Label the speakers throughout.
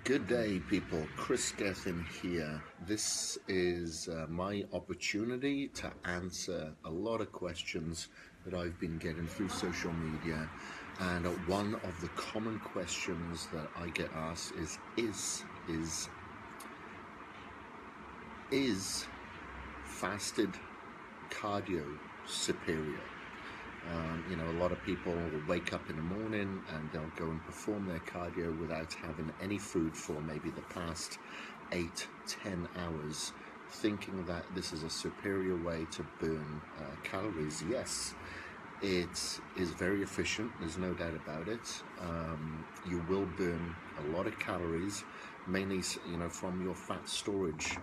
Speaker 1: Good day, people. Kris Gethin here. This is my opportunity to answer a lot of questions that I've been getting through social media. And one of the common questions that I get asked is fasted cardio superior? A lot of people will wake up in the morning and they'll go and perform their cardio without having any food for maybe the past 8-10 hours, thinking that this is a superior way to burn calories. Yes, it is very efficient, there's no doubt about it. You will burn a lot of calories, mainly from your fat storage,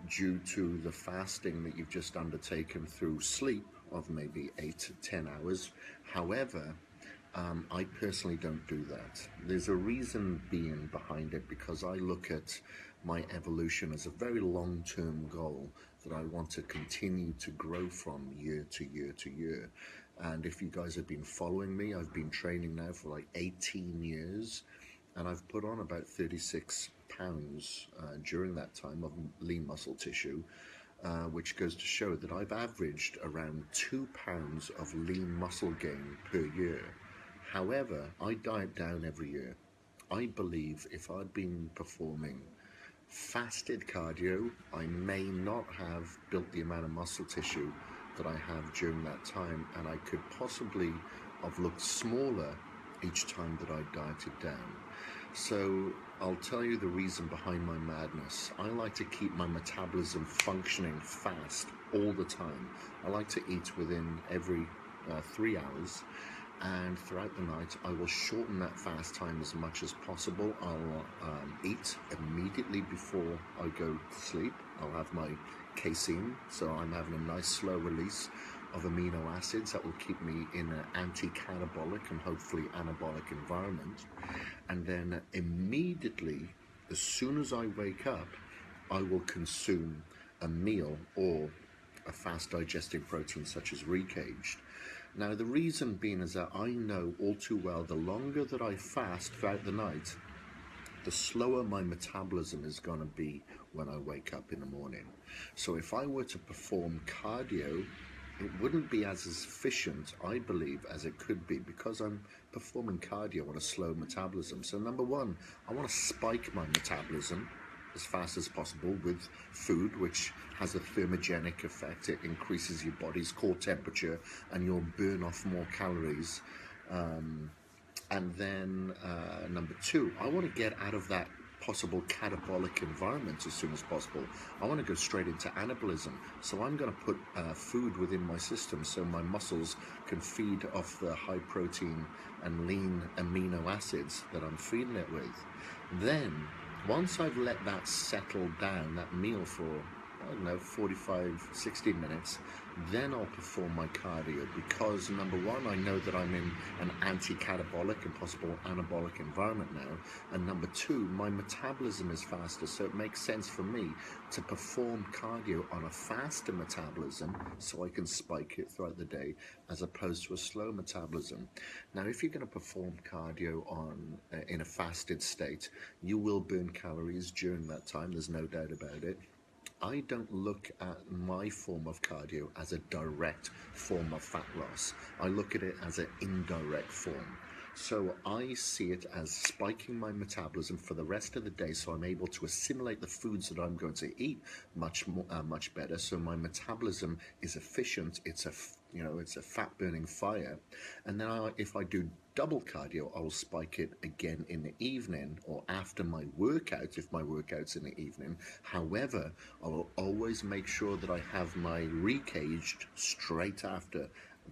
Speaker 1: due to the fasting that you've just undertaken through sleep of maybe 8 to 10 hours. However, I personally don't do that. There's a reason being behind it, because I look at my evolution as a very long-term goal that I want to continue to grow from year to year to year. And if you guys have been following me, I've been training now for like 18 years, and I've put on about 36 pounds during that time of lean muscle tissue, which goes to show that I've averaged around 2 pounds of lean muscle gain per year. However, I diet down every year. I believe if I'd been performing fasted cardio, I may not have built the amount of muscle tissue that I have during that time, and I could possibly have looked smaller each time that I dieted down. So I'll tell you the reason behind my madness. I like to keep my metabolism functioning fast all the time. I like to eat within every 3 hours, and throughout the night I will shorten that fast time as much as possible. I'll eat immediately before I go to sleep. I'll have my casein, so I'm having a nice slow release of amino acids that will keep me in an anti-catabolic and hopefully anabolic environment. And then immediately, as soon as I wake up, I will consume a meal or a fast digesting protein such as recaged. Now, the reason being is that I know all too well the longer that I fast throughout the night, the slower my metabolism is going to be when I wake up in the morning. So if I were to perform cardio, it wouldn't be as efficient, I believe, as it could be, because I'm performing cardio on a slow metabolism. So number one, I want to spike my metabolism as fast as possible with food, which has a thermogenic effect. It increases your body's core temperature and you'll burn off more calories. And then number two, I want to get out of that possible catabolic environment as soon as possible. I want to go straight into anabolism. So I'm going to put food within my system so my muscles can feed off the high protein and lean amino acids that I'm feeding it with. Then, once I've let that settle down, that meal for, 45, 60 minutes, then I'll perform my cardio, because number one, I know that I'm in an anti-catabolic and possible anabolic environment now, and number two, my metabolism is faster, so it makes sense for me to perform cardio on a faster metabolism so I can spike it throughout the day as opposed to a slow metabolism. Now, if you're going to perform cardio in a fasted state, you will burn calories during that time, there's no doubt about it. I don't look at my form of cardio as a direct form of fat loss. I look at it as an indirect form. So I see it as spiking my metabolism for the rest of the day, so I'm able to assimilate the foods that I'm going to eat much better. So my metabolism is efficient. It's a fat burning fire. And then if I do double cardio, I will spike it again in the evening or after my workout, if my workout's in the evening. However, I will always make sure that I have my recaged straight after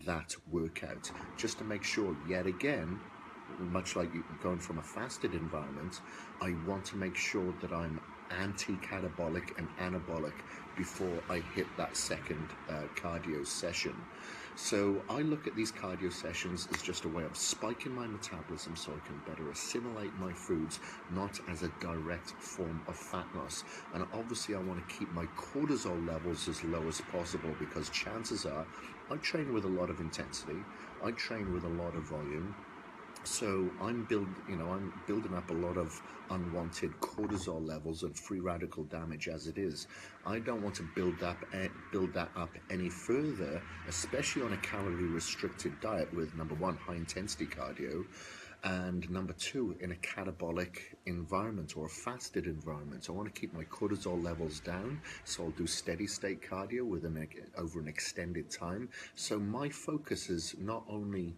Speaker 1: that workout, just to make sure, yet again, much like going from a fasted environment, I want to make sure that I'm anti-catabolic and anabolic before I hit that second cardio session. So I look at these cardio sessions as just a way of spiking my metabolism so I can better assimilate my foods, not as a direct form of fat loss. And obviously I want to keep my cortisol levels as low as possible, because chances are I train with a lot of intensity, I train with a lot of volume, So I'm building up a lot of unwanted cortisol levels and free radical damage as it is. I don't want to build that up any further, especially on a calorie restricted diet with, number one, high intensity cardio, and number two, in a catabolic environment or a fasted environment. I want to keep my cortisol levels down, so I'll do steady state cardio over an extended time. So my focus is not only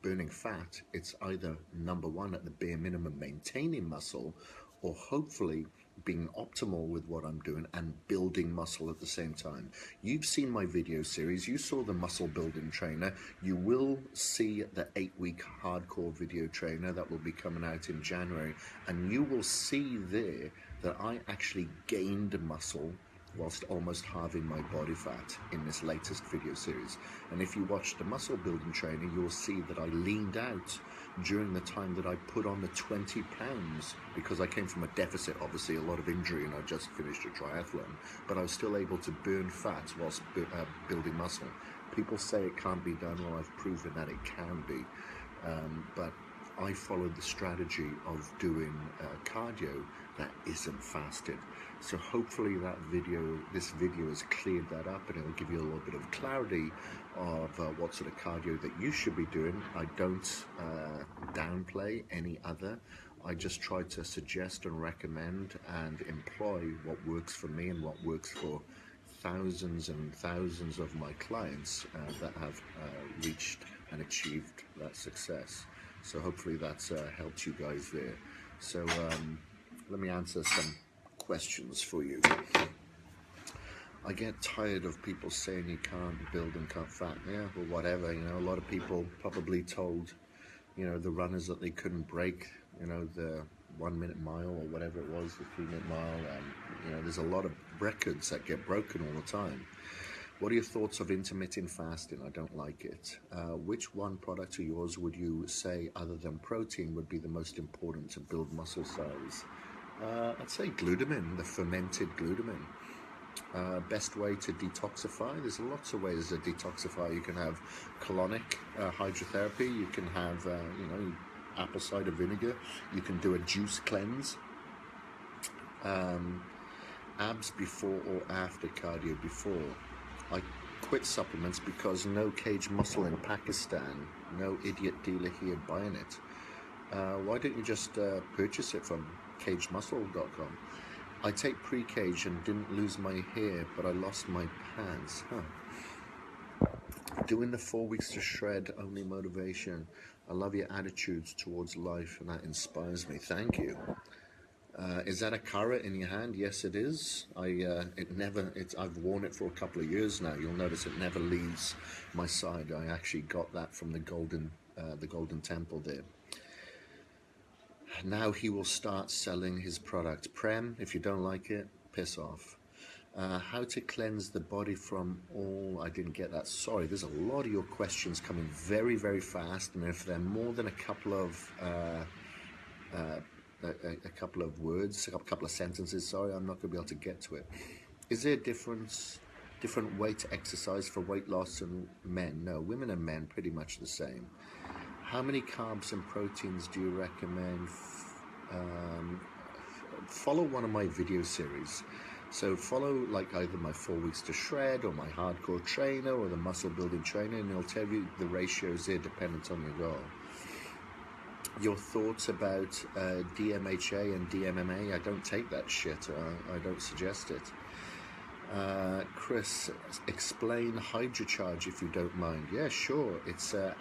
Speaker 1: burning fat, it's either, number one, at the bare minimum, maintaining muscle, or hopefully being optimal with what I'm doing and building muscle at the same time. You've seen my video series, you saw the muscle building trainer, you will see the 8-week hardcore video trainer that will be coming out in January, and you will see there that I actually gained muscle whilst almost halving my body fat in this latest video series. And if you watch the muscle building training, you'll see that I leaned out during the time that I put on the 20 pounds, because I came from a deficit, obviously a lot of injury, and I just finished a triathlon, but I was still able to burn fat whilst building muscle. People say it can't be done. Well, I've proven that it can be, but I followed the strategy of doing cardio that isn't fasted. So hopefully this video has cleared that up, and it will give you a little bit of clarity of what sort of cardio that you should be doing. I don't downplay any other. I just try to suggest and recommend and employ what works for me and what works for thousands and thousands of my clients that have reached and achieved that success. So hopefully that's helped you guys there. So let me answer some questions for you. I get tired of people saying you can't build and cut fat. Yeah, well, whatever. A lot of people probably told, the runners that they couldn't break, the 1 minute mile or whatever it was, the 3 minute mile. There's a lot of records that get broken all the time. What are your thoughts of intermittent fasting? I don't like it. Which one product of yours would you say, other than protein, would be the most important to build muscle size? I'd say glutamine, the fermented glutamine. Best way to detoxify? There's lots of ways to detoxify. You can have colonic hydrotherapy. You can have, apple cider vinegar. You can do a juice cleanse. Abs before or after cardio? Before. I quit supplements because no cage muscle in Pakistan. No idiot dealer here buying it. Why don't you just purchase it from cagemuscle.com? I take pre-cage and didn't lose my hair, but I lost my pants. Doing the 4 weeks to shred, only motivation. I love your attitudes towards life, and that inspires me. Thank you. Is that a carrot in your hand? Yes, it is. I've worn it for a couple of years now. You'll notice it never leaves my side. I actually got that from the Golden Temple there. Now he will start selling his product. Prem, if you don't like it, piss off. How to cleanse the body from all... I didn't get that. Sorry, there's a lot of your questions coming very, very fast. And if they're more than a couple of words, a couple of sentences, sorry, I'm not going to be able to get to it. Is there a different way to exercise for weight loss in men? No, women and men pretty much the same. How many carbs and proteins do you recommend? Follow one of my video series. So follow like either my 4 weeks to shred or my hardcore trainer or the muscle building trainer, and it'll tell you the ratios there dependent on your goal. Your thoughts about DMHA and DMMA? I don't take that shit. I don't suggest it. Kris, explain HydroCharge if you don't mind. Yeah, sure. It's an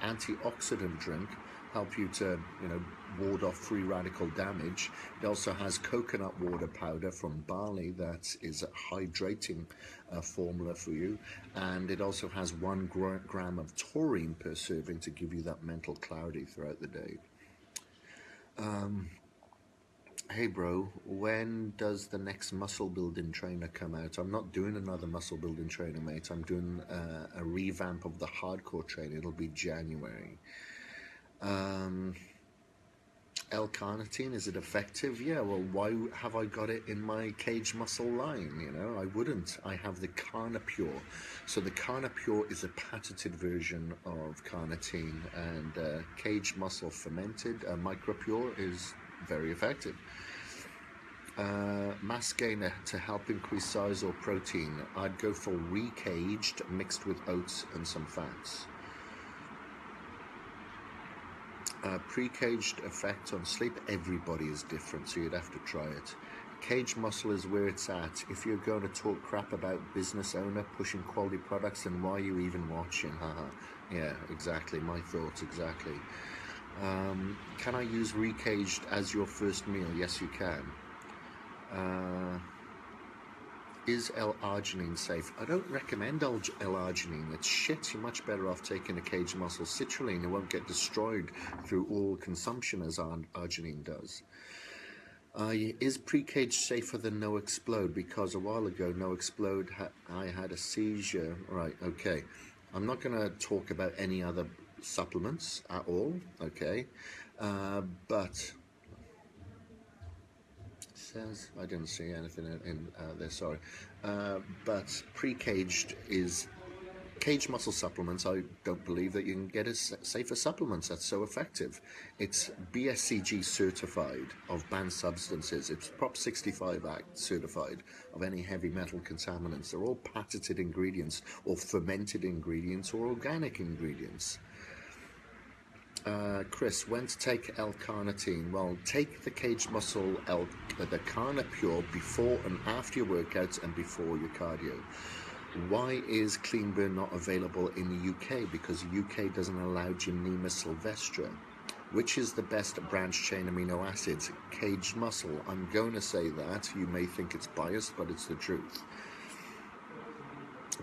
Speaker 1: antioxidant drink. Help you to ward off free radical damage. It also has coconut water powder from barley that is a hydrating formula for you, and it also has 1 gram of taurine per serving to give you that mental clarity throughout the day. Hey bro, when does the next muscle building trainer come out? I'm not doing another muscle building trainer, mate. I'm doing a revamp of the hardcore trainer. It'll be January. L-carnitine, is it effective? Yeah, well, why have I got it in my Cage Muscle line? You know, I wouldn't. I have the Carnipure. So the Carnipure is a patented version of carnitine, and Cage Muscle fermented micropure is very effective. Mass gainer to help increase size or protein. I'd go for recaged mixed with oats and some fats. Pre-caged effect on sleep, everybody is different, so you'd have to try it. Cage Muscle is where it's at. If you're going to talk crap about business owner pushing quality products, then why are you even watching? Haha. Yeah, exactly, my thoughts, exactly. Can I use recaged as your first meal? Yes, you can. Is L-Arginine safe? I don't recommend L-Arginine. It's shit. You're much better off taking a Cage Muscle citrulline. It won't get destroyed through all consumption as arginine does. Is pre-cage safer than No Explode? Because a while ago, No Explode, I had a seizure. Right, okay. I'm not going to talk about any other supplements at all, okay? But says I didn't see anything in there, sorry, but pre-caged is Cage Muscle supplements. I don't believe that you can get safer supplements that's so effective. It's BSCG certified of banned substances. It's Prop 65 Act certified of any heavy metal contaminants. They're all patented ingredients or fermented ingredients or organic ingredients. Kris, when to take L-carnitine? Well, take the Cage Muscle, the Carnipure before and after your workouts and before your cardio. Why is Clean Burn not available in the UK? Because the UK doesn't allow Gymnema sylvestre. Which is the best branched chain amino acids? Cage Muscle. I'm going to say that. You may think it's biased, but it's the truth.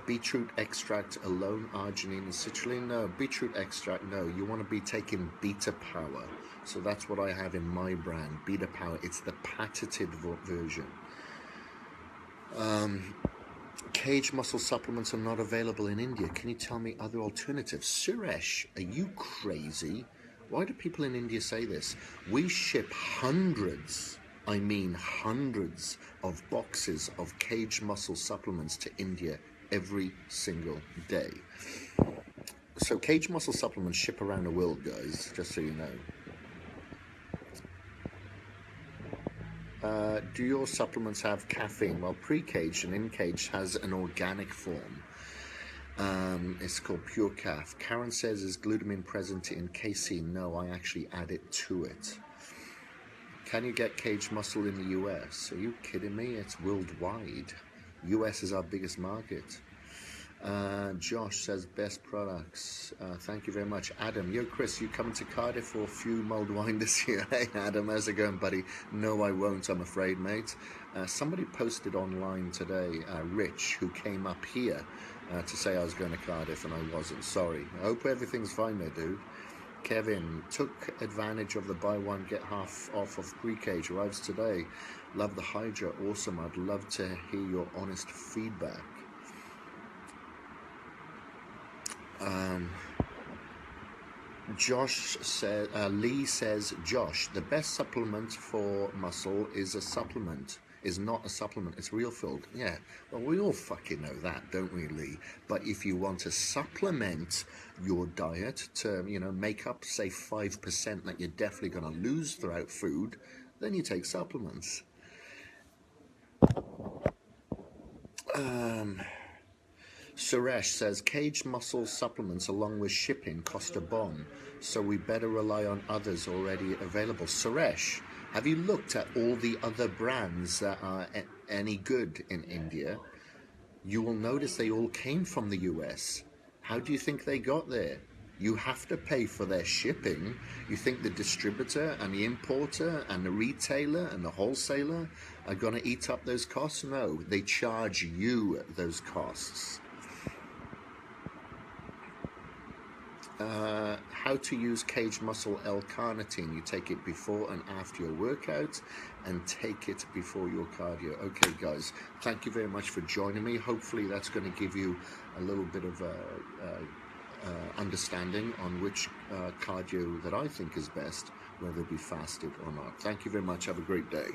Speaker 1: Beetroot extract alone, arginine and citrulline? No. Beetroot extract, no. You want to be taking Beta Power. So that's what I have in my brand, Beta Power. It's the patented version. Cage Muscle supplements are not available in India. Can you tell me other alternatives? Suresh, are you crazy? Why do people in India say this? We ship hundreds, I mean hundreds of boxes of Cage Muscle supplements to India every single day. So Cage Muscle supplements ship around the world, guys, just so you know. Do your supplements have caffeine? Well, pre-caged and in-caged has an organic form. It's called Pure Caf. Karen says, is glutamine present in casein? No, I actually add it to it. Can you get Cage Muscle in the US? Are you kidding me? It's worldwide. US is our biggest market. Josh says best products. Thank you very much. Adam, yo Kris, you coming to Cardiff for a few mulled wine this year? Hey Adam, how's it going, buddy? No, I won't, I'm afraid, mate. Somebody posted online today, Rich, who came up here to say I was going to Cardiff and I wasn't. Sorry. I hope everything's fine there, dude. Kevin, took advantage of the buy one get half off of pre-cage, arrives today. Love the Hydra, awesome. I'd love to hear your honest feedback. Josh said, Lee says, Josh, the best supplement for muscle is a supplement, is not a supplement, it's real food. Yeah, well, we all fucking know that, don't we, Lee? But if you want to supplement your diet to, you know, make up, say, 5% that you're definitely going to lose throughout food, then you take supplements. Suresh says, Cage Muscle supplements along with shipping cost a bomb, so we better rely on others already available. Suresh, have you looked at all the other brands that are any good in India? You will notice they all came from the US. How do you think they got there? You have to pay for their shipping. You think the distributor and the importer and the retailer and the wholesaler are going to eat up those costs? No, they charge you those costs. How to use Cage Muscle L-carnitine. You take it before and after your workout and take it before your cardio. Okay, guys, thank you very much for joining me. Hopefully that's going to give you a little bit of understanding on which cardio that I think is best whether it be fasted or not. Thank you very much. Have a great day.